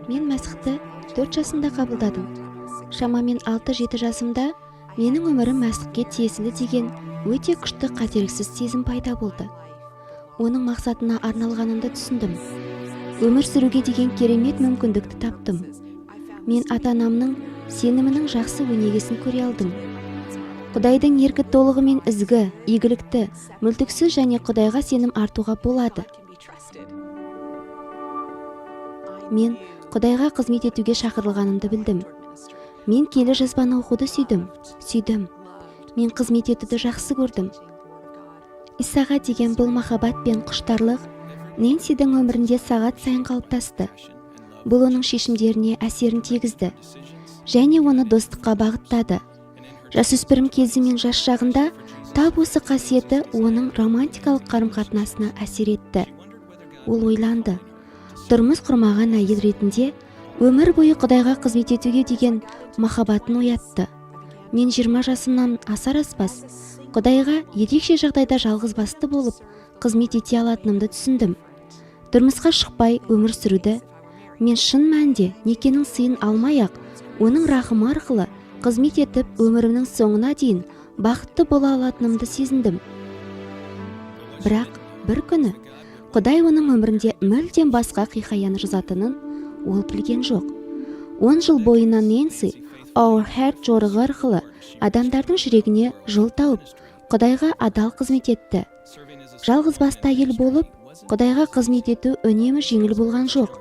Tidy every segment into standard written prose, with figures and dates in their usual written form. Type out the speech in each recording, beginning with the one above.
Мен Мәсіхті 4 жасымда қабылдадым. Шамамен 6-7 жасымда менің өмірім Мәсіхке тиесілі деген өте күшті қателіксіз сезім пайда болды. Оның мақсатына арналғанымды түсіндім. Өмір сүруге деген керемет мүмкіндікті таптым. Мен ата-анамның сенімінің жақсы өнегесін көре алдым. Құдайдың еркі толығымен ізгі, игілікті, мүлтіксіз және Құдайға сенім артуға болады. Мен Құдайға қызмет етуге шақырылғанымды білдім. Мен келі жазбаны оқуды сүйдім. Мен қызмет етуді жақсы көрдім. Исаға деген бұл махаббат пен құштарлық Нэнсидің өмірінде сағат сайын қалыптасты. Бұл оның шешімдеріне әсерін тигізді және оны достыққа бағыттады. Жасөспірім кезі мен жас шағында тап осы қасиеті оның романтикалық қарым-қатынасына әсер етті. Ол ойланды. Тұрмыс құрмаған әйел ретінде өмір бойы Құдайға қызмет етуге деген махаббатын оятты. Мен 20 жасымнан асар-аспас Құдайға ерекше жағдайда жалғызбасты болып қызмет ете алатынымды түсіндім. Тұрмысқа шықпай өмір сүруді мен шын мәнінде некенің сыйын алмай-ақ, оның рахымы арқылы қызмет етіп өмірімнің соңына дейін бақытты бола алатынымды сезіндім. Бірақ бір күні Құдай оның өмірінде мүлдем басқа хикаяны жазатынын ол білген жоқ. 10 жыл бойына Нэнси Our Heart жорығы арқылы адамдардың жүрегіне жол тауып, Құдайға адал қызмет етті. Жалғызбасты әйел болып, Құдайға қызмет ету үнемі жеңіл болған жоқ.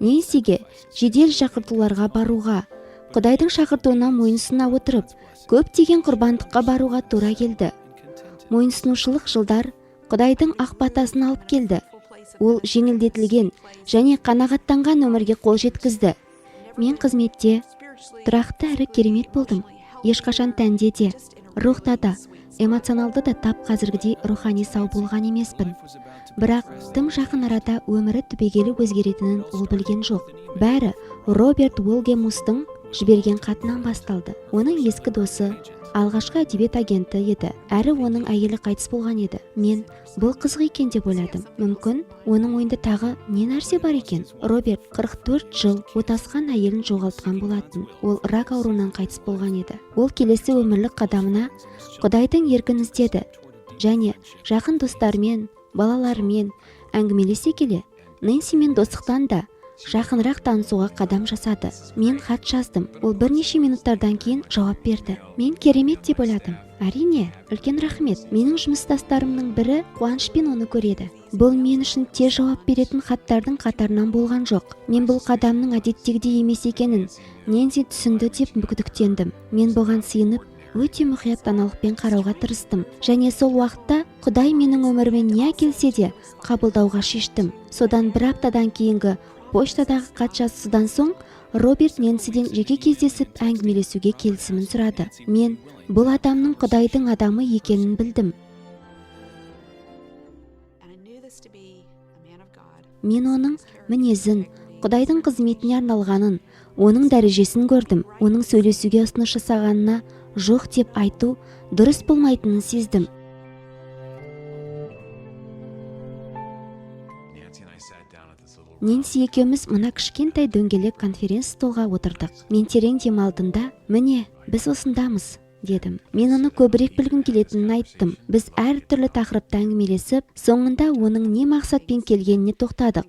Нэнсиге жедел шақыртуларға баруға, Құдайдың шақыртуына мойынсұна отырып, көптеген құрбандыққа баруға тура келді. Мойынсұнушылық жылдар Құдайдың ақ батасын алып келді. Ол жеңілдетілген және қанағаттанған өмірге қол жеткізді. Мен қызметте тұрақты әрі керемет болдым. Ешқашан тәнде де, рухта да, эмоционалды да тап қазіргідей рухани сау болған емеспін. Бірақ тым жақын арада өмірі түбегейлі өзгеретінін ол білген жоқ. Бәрі Роберт Уилгемустың жіберген хатынан басталды. Оның ескі досы алғашқы әдебиет агенті еді, әрі оның әйелі қайтыс болған еді. Мен бұл қызық екен деп ойладым. Мүмкін оның ойында тағы не нәрсе бар екен. Роберт 44 жыл отасқан әйелін жоғалтқан болатын. Ол рак ауруынан қайтыс болған еді. Ол келесі өмірлік қадамына Құдайдың еркін іздеді және жақын достарымен, балаларымен әңгімелесе келе, Нэнсимен достықтан да жақынырақ танысуға қадам жасады. Мен хат жаздым. Ол бірнеше минуттардан кейін жауап берді. Мен керемет деп ойладым. Әрине, үлкен рахмет. Менің жұмыстастарымның бірі қуанышпен оны көреді. Бұл мен үшін тез жауап беретін хаттардың қатарынан болған жоқ. Мен бұл қадамның әдеттегідей емес екенін Нэнси түсінді деп күдіктендім. Мен бұған сыйынып, өте мұқият даналықпен қарауға тырыстым. Және сол уақытта Құдай менің өміріме не әкелсе де қабылдауға шештім. Содан бір аптадан кейінгі поштадағы хат жазысудан соң Роберт Нэнсиден жеке кездесіп әңгімелесуге келісімін сұрады. Мен бұл адамның Құдайдың адамы екенін білдім. Мен оның мінезін, Құдайдың қызметіне арналғанын, оның дәрежесін көрдім. Оның сөйлесуге ұсыныс жасағанына жоқ деп айту дұрыс болмайтынын сездім. Нэнси екеуміз мына кішкентай дөңгелек конференц столға отырдық. Мен терең демалдым, міне, біз осындамыз, дедім. Мен оны көбірек білгім келетінін айттым. Біз әр түрлі тақырыпта әңгімелесіп, соңында оның не мақсатпен келгеніне тоқтадық.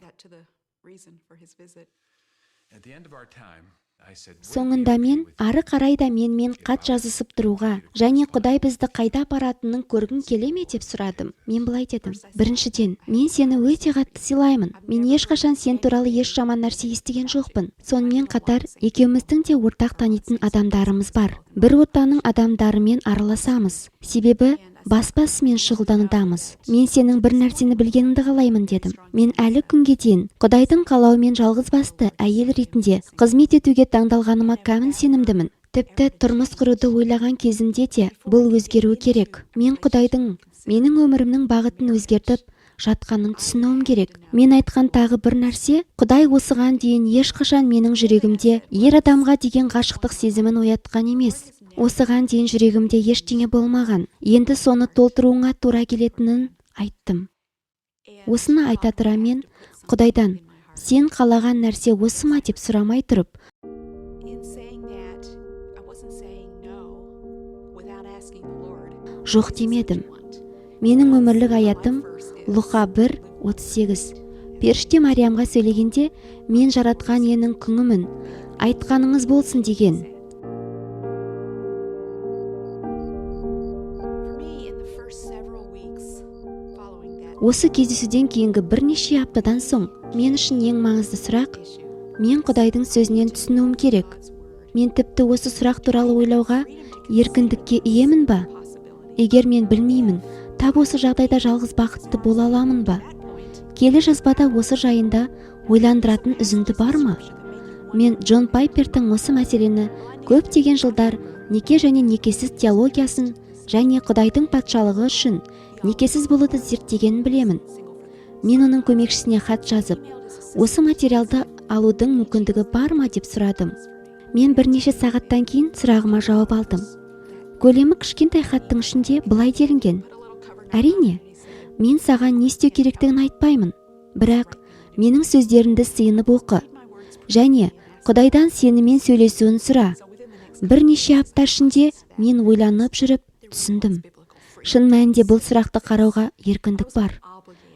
Соңында мен ары қарай да менімен хат жазысып тұруға және Құдай бізді қайда апаратынын көргің келе ме деп сұрадым. Мен былай дедім. Біріншіден, мен сені өте қатты сыйлаймын. Мен ешқашан сен туралы еш жаман нәрсе естіген жоқпын. Сонымен қатар, екеуміздің де ортақ танитын адамдарымыз бар. Бір ортаның адамдарымен араласамыз. Себебі бас-басымен шұғылданудамыз. Мен сенің бір нәрсені білгеніңді қалаймын, дедім. Мен әлі күнге дейін Құдайдың қалауымен жалғызбасты әйел ретінде қызмет етуге таңдалғаныма кәміл сенімдімін. Тіпті тұрмыс құруды ойлаған кезімде де бұл өзгеруі керек. Мен Құдайдың менің өмірімнің бағытын өзгертіп жатқанын түсінуім керек. Мен айтқан тағы бір нәрсе, Құдай осыған дейін ешқашан менің жүрегімде ер адамға деген ғашықтық сезімін оятқан емес. Осыған дейін жүрегімде ештеңе болмаған. Енді соны толтыруыңа тура келетінін айттым. Осыны айта тұра мен Құдайдан сен қалаған нәрсе осы ма деп сұрамай тұрып, жоқ демедім. Менің өмірлік аятым Луқа 1:38. Періште Мариямға сөйлегенде, мен жаратқан енің күңімін, айтқаныңыз болсын деген. Осы кездесуден кейінгі бірнеше аптадан соң, мен үшін ең маңызды сұрақ, мен Құдайдың сөзінен түсінуім керек. Мен тіпті осы сұрақ туралы ойлауға еркіндікке иемін ба? Егер мен білмеймін, тап осы жағдайда жалғыз бақытты бола аламын ба? Келі жазбада осы жайында ойландыратын үзінді бар ма? Мен Джон Пайпердің осы мәселені көптеген жылдар неке және некесіз теологиясын және Құдайдың патшалығы үшін некесіз болуды зерттегенін білемін. Мен оның көмекшісіне хат жазып, осы материалды алудың мүмкіндігі бар ма деп сұрадым. Мен бірнеше сағаттан кейін сұрағыма жауап алдым. Көлемі кішкентай хаттың ішінде былай делінген: әрине, мен саған не істеу керектігін айтпаймын, бірақ менің сөздерімді сыйынып оқы, және Құдайдан сенімен сөйлесуін сұра. Бірнеше апта ішінде мен ойланып жүріп түсіндім. Шын мәнінде бұл сұрақты қарауға еркіндік бар.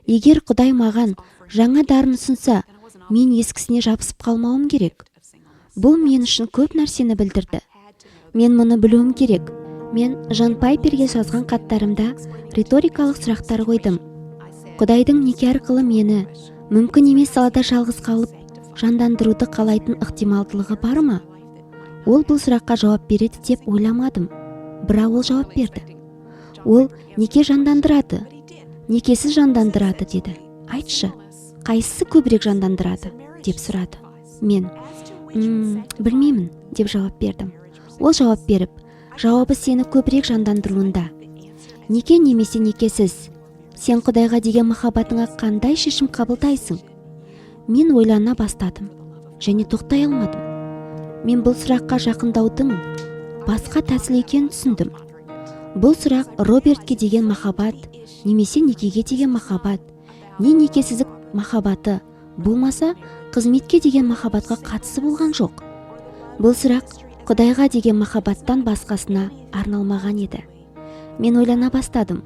Егер Құдай маған жаңа дарын ұсынса, мен ескісіне жабысып қалмауым керек. Бұл мен үшін көп нәрсені білдірді. Мен мұны білуім керек. Мен Джон Пайперге жазған хаттарымда риторикалық сұрақтар қойдым. Құдайдың неке арқылы мені мүмкін емес салада жалғыз қалып жандандыруды қалайтын ықтималдылығы бар ма? Ол бұл сұраққа жауап береді деп ойламадым, бірақ ол жауап берді. Ол неке жандандырады, некесіз жандандырады деді. Айтшы, қайсысы көбірек жандандырады деп сұрады. Мен білмеймін деп жауап бердім. Ол жауап беріп, жауабы сені көбірек жандандыруында. Неке немесе некесіз, сен Құдайға деген махаббатыңа қандай шешім қабылдайсың? Мен ойлана бастадым және тоқтай алмадым. Мен бұл сұраққа жақындаудың басқа тәсіл екенін түсіндім. Бұл сұрақ Робертке деген махаббат, немесе некеге деген махаббат, не некесіздік махаббаты, болмаса қызметке деген махаббатқа қатысы болған жоқ. Бұл сұрақ Құдайға деген махаббаттан басқасына арналмаған еді. Мен ойлана бастадым.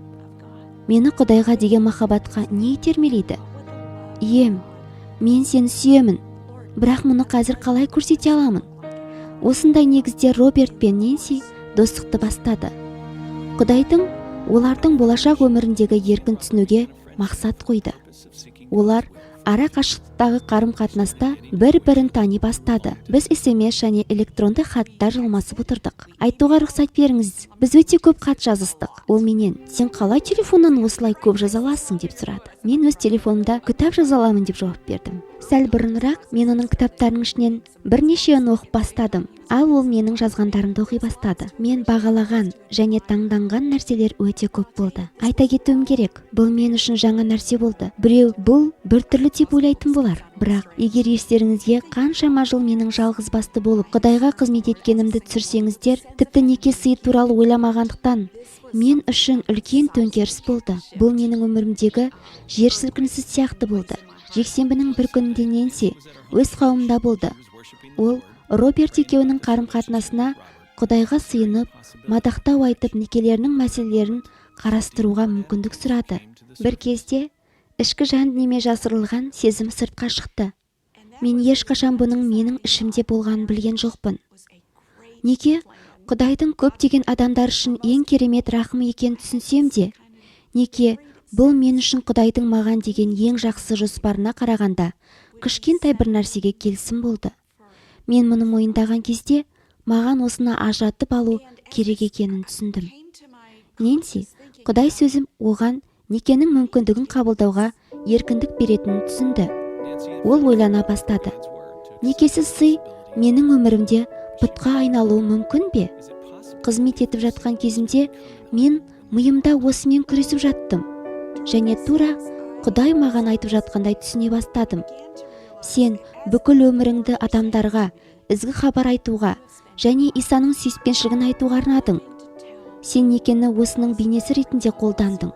Мені Құдайға деген махаббатқа не итермелейді? Ием, мен сені сүйемін, бірақ мұны қазір қалай көрсете аламын? Осындай негізде Роберт пен Нэнси достықты бастады. Құдайдың олардың болашақ өміріндегі еркін түсінуге мақсат қойды. Олар ара қашықтықтағы қарым-қатынаста бір-бірін тани бастады. Біз SMS және электронды хаттар жылмасып отырдық. Айтуға рұқсат беріңіз, біз өте көп хат жазыстық. Ол менен, сен қалай телефоннан осылай көп жаза аласың деп сұрады. Мен өз телефонымда кітап жаза аламын деп жауап бердім. Сәл бұрынырақ мен оның кітаптарының ішінен бірнешеуін оқып бастадым. Ал ол менің жазғандарымды оқи бастады. Мен бағалаған және таңданған нәрселер өте көп болды. Айта кетуім керек, бұл мен үшін жаңа нәрсе болды. Біреу бұл біртүрлі деп ойлайтын болар. Бірақ егер естеріңізге қаншама жыл менің жалғыз басты болып Құдайға қызмет еткенімді түсірсеңіздер, тіпті неке сыйы туралы ойламағандықтан мен үшін үлкен төңкеріс болды. Бұл менің өмірімдегі жер сілкінісі сияқты болды. Жексенбінің бір күнінде Нэнси өз қауымында болды. Ол Роберт екеуінің қарым-қатынасына Құдайға сыйынып, мадақтау айтып некелерінің мәселелерін қарастыруға мүмкіндік сұрады. Бір кезде ішкі жан неме жасырылған сезім сыртқа шықты. Мен ешқашан бұның менің ішімде болғанын білген жоқпын. Неке Құдайдың көптеген адамдар үшін ең керемет рақымы екенін түсінсем де, неке бұл мен үшін Құдайдың маған деген ең жақсы жоспарына қарағанда кішкентай бір нәрсеге келісім болды. Мен мұны мойындаған кезде маған осыны ажыратып алу керек екенін түсіндім. Нэнси, Құдай сөзім оған некенің мүмкіндігін қабылдауға еркіндік беретінін түсінді. Ол ойлана бастады. Некесіз сый менің өмірімде пұтқа айналуы мүмкін бе? Қызмет етіп жатқан кезімде мен миымда осымен күресіп жаттым. Және тура Құдай маған айтып жатқандай түсіне бастадым. Сен бүкіл өміріңді адамдарға ізгі хабар айтуға және Исаның сүйіспеншілігін айтуға арнадың. Сен некені осының бейнесі ретінде қолдандың.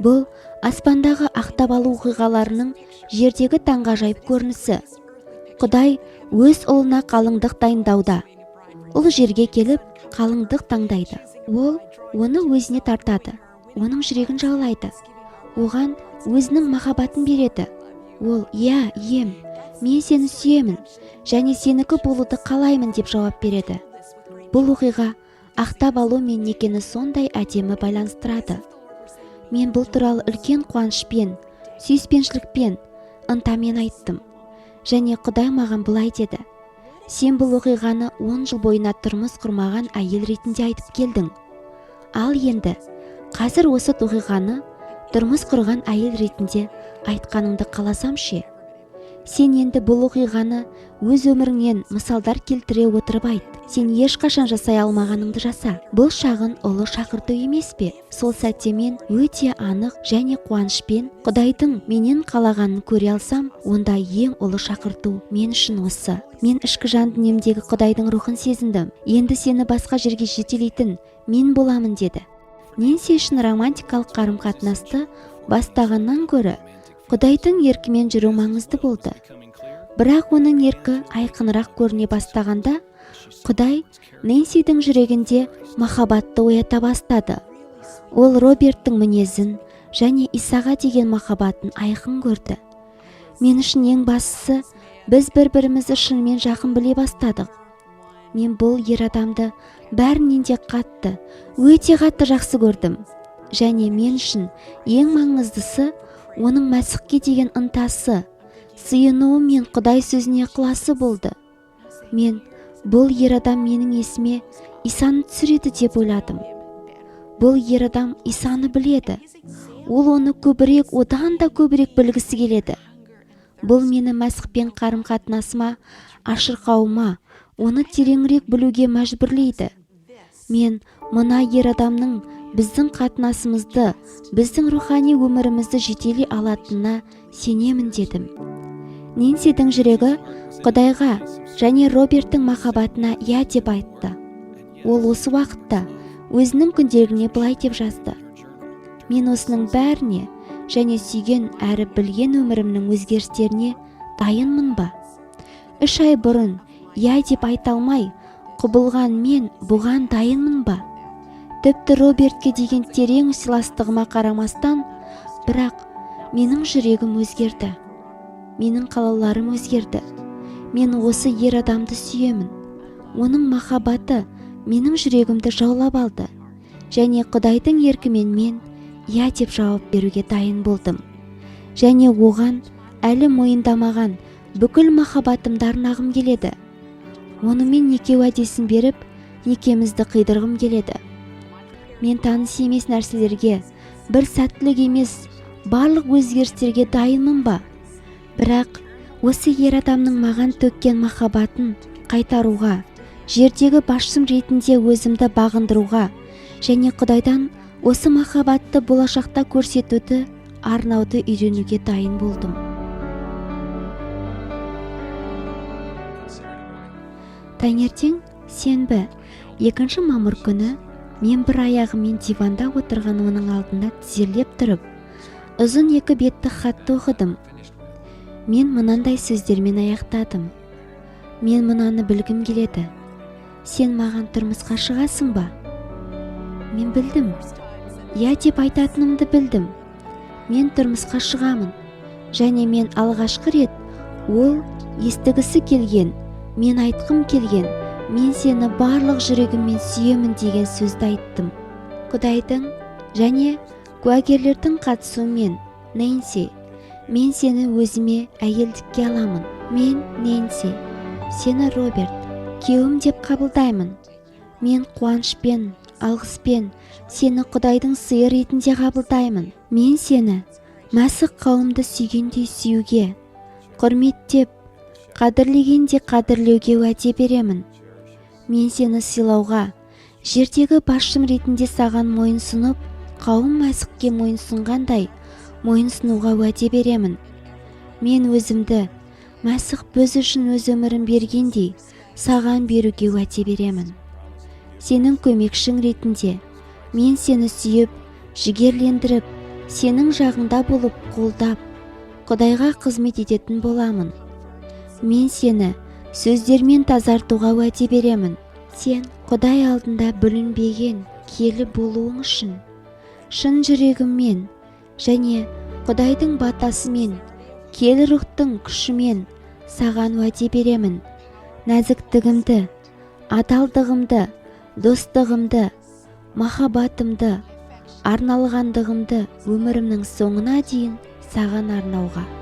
Бұл аспандағы ақтап алу оқиғаларының жердегі таңғажайып көрінісі. Құдай өз ұлына қалыңдық дайындауда. Ол жерге келіп, қалыңдық таңдайды. Ол оны өзіне тартады, оның жүрегін жаулайды. Оған өзінің махаббатын береді. Ол, «Иә, ием, мен сені сүйемін, және сенікі болуды қалаймын» деп жауап береді. Бұл оқиға ақтап алу мен некені сондай әдемі байланыстырады. Мен бұл туралы үлкен қуанышпен, сүйіспеншілікпен, ынтамен айттым. Және Құдай маған бұлай деді: «Сен бұл оқиғаны 10 жыл бойына тұрмыс құрмаған әйел ретінде айтып келдің. Ал енді, қазір осы оқиғаны тұрмыс құрған әйел ретінде айтқаныңды қаласам ше? Сен енді бұл оқиғаны өз өміріңнен мысалдар келтіре отырып айт. Сен ешқашан жасай алмағаныңды жаса. Бұл шағын ұлы шақырту емес пе?» Сол сәтте мен өте анық және қуанышпен Құдайдың менен қалағанын көре алсам, онда ең ұлы шақырту мен үшін осы. Мен ішкі жан дүниемдегі Құдайдың рухын сезіндім. Енді сені басқа жерге жетелейтін мен боламын деді. Нэнси үшін романтикалық қарым-қатынасты бастағаннан гөрі Құдайдың еркімен жүру маңызды болды. Бірақ оның еркі айқынырақ көріне бастағанда, Құдай Нэнсидің жүрегінде махаббатты оята бастады. Ол Роберттің мінезін және Исаға деген махаббатын айқын көрді. Мен үшін ең бастысы, біз бір-бірімізді шынымен жақын біле бастадық. Мен бұл ер адамды бәрінен де қатты, өте қатты жақсы көрдім. Және мен үшін ең маңыздысы, оның Мәсіхке деген ынтасы, сыйынуы мен Құдай сөзіне ықыласы болды. Мен бұл ер адам менің есіме Исаны түсіреді деп ойладым. Бұл ер адам Исаны біледі. Ол оны көбірек, одан да көбірек білгісі келеді. Бұл мені Мәсіхпен қарым-қатынасыма, ашырқауыма, оны тереңірек білуге мәжбүрлейді. Мен мына ер адамның біздің қатынасымызды, біздің рухани өмірімізді жетелей алатынына сенемін дедім. Нэнсидің жүрегі Құдайға және Роберттің махаббатына «иә» деп айтты. Ол осы уақытта өзінің күнделігіне былай деп жазды: «Мен осының бәріне және сүйген әрі білген өмірімнің өзгерістеріне дайынмын ба? 3 ай бұрын «иә» деп айта алмай құбылған мен бұған дайынмын ба? Тіпті Робертке деген терең сыйластығыма қарамастан, бірақ менің жүрегім өзгерді. Менің қалауларым өзгерді. Мен осы ер адамды сүйемін. Оның махаббаты менің жүрегімді жаулап алды. Және Құдайдың еркімен мен «иә» деп жауап беруге дайын болдым. Және оған әлі мойындамаған бүкіл махаббатымды арнағым келеді. Онымен неке уәдесін беріп, некемізді қидырғым келеді. Мен таныс емес нәрселерге, бір сәттілік емес, барлық өзгерістерге дайынмын ба? Бірақ осы ер адамның маған төккен махаббатын қайтаруға, жердегі басшым ретінде өзімді бағындыруға және Құдайдан осы махаббатты болашақта көрсетуді, арнауды үйренуге дайын болдым. Таңертең, сенбі, 2 мамыр күні, мен бір аяғымен диванда отырған оның алдында тізерлеп тұрып, ұзын 2 бетті хатты оқыдым. Мен мынандай сөздермен аяқтадым: «Мен мынаны білгім келеді. Сен маған тұрмысқа шығасың ба?» Мен білдім. «иә» деп айтатынымды білдім. Мен тұрмысқа шығамын. Және мен алғашқы рет ол естігісі келген, мен айтқым келген, «Мен сені барлық жүрегіммен сүйемін» деген сөзді айттым. Құдайдың және куәгерлердің қатысуымен: «Нэнси, мен сені өзіме әйелдікке аламын. Мен, Нэнси, сені Роберт, күйеуім деп қабылдаймын. Мен қуанышпен, алғыспен сені Құдайдың сыйы ретінде қабылдаймын. Мен сені Мәсіх қауымды сүйгендей сүюге, құрметтеп, қадірлегенде қадірлеуге уәде беремін. Мен сені сыйлауға, жердегі басшым ретінде саған мойынсұнып, қауым Мәсіхке мойынсұнғандай мойынсұнуға уәде беремін. Мен өзімді Мәсіх біз үшін өз өмірін бергендей саған беруге уәде беремін. Сенің көмекшің ретінде мен сені сүйіп, жігерлендіріп, сенің жағыңда болып қолдап, Құдайға қызмет ететін боламын. Мен сені сөздермен тазартуға уәде беремін. Сен Құдай алдында бүлінбеген келі болуың үшін шын жүрегіммен және Құдайдың батасымен, келі рухтың күшімен саған уәде беремін. Нәзіктігімді, адалдығымды, достығымды, махаббатымды, арналғандығымды өмірімнің соңына дейін саған арнауға.